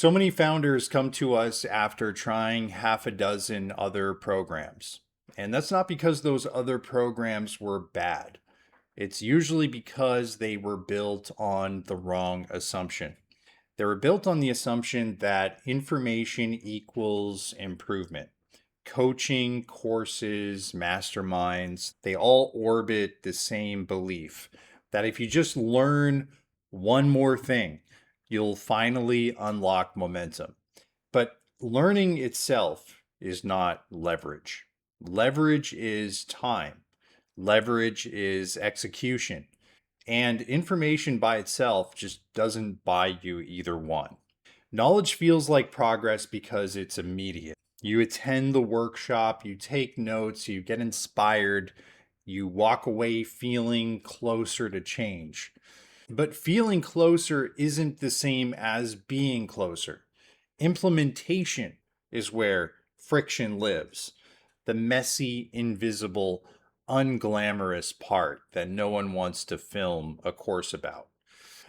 So many founders come to us after trying half a dozen other programs. And that's not because those other programs were bad. It's usually because they were built on the wrong assumption. They were built on the assumption that information equals improvement. Coaching, courses, masterminds, they all orbit the same belief that if you just learn one more thing, you'll finally unlock momentum. But learning itself is not leverage. Leverage is time, leverage is execution, and information by itself just doesn't buy you either one. Knowledge feels like progress because it's immediate. You attend the workshop, you take notes, you get inspired, you walk away feeling closer to change. But feeling closer isn't the same as being closer. Implementation is where friction lives, the messy, invisible, unglamorous part that no one wants to film a course about.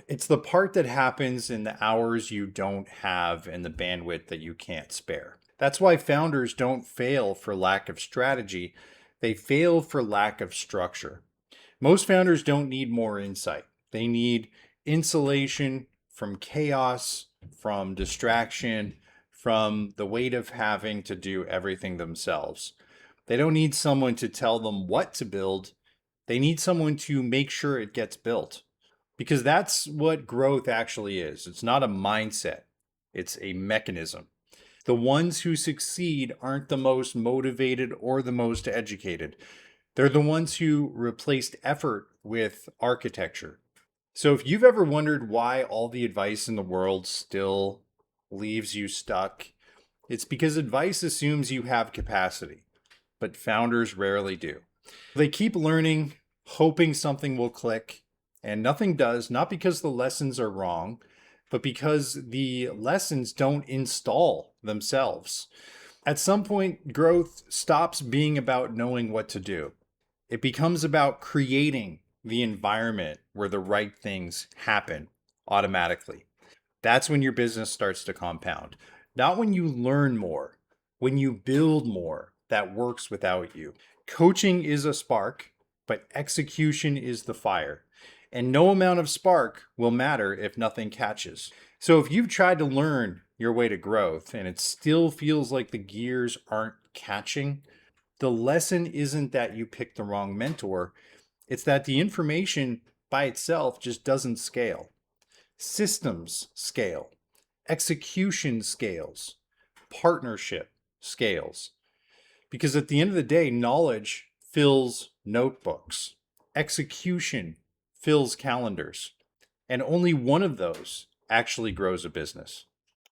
It's the part that happens in the hours you don't have and the bandwidth that you can't spare. That's why founders don't fail for lack of strategy, they fail for lack of structure. Most founders don't need more insight. They need insulation from chaos, from distraction, from the weight of having to do everything themselves. They don't need someone to tell them what to build. They need someone to make sure it gets built. Because that's what growth actually is. It's not a mindset, it's a mechanism. The ones who succeed aren't the most motivated or the most educated. They're the ones who replaced effort with architecture. So if you've ever wondered why all the advice in the world still leaves you stuck, it's because advice assumes you have capacity, but founders rarely do. They keep learning, hoping something will click, and nothing does, not because the lessons are wrong, but because the lessons don't install themselves. At some point, growth stops being about knowing what to do. It becomes about creating the environment where the right things happen automatically. That's when your business starts to compound. Not when you learn more, when you build more that works without you. Coaching is a spark, but execution is the fire. And no amount of spark will matter if nothing catches. So if you've tried to learn your way to growth and it still feels like the gears aren't catching, the lesson isn't that you picked the wrong mentor, it's that the information by itself just doesn't scale. Systems scale, execution scales, partnership scales. Because at the end of the day, knowledge fills notebooks, execution fills calendars, and only one of those actually grows a business.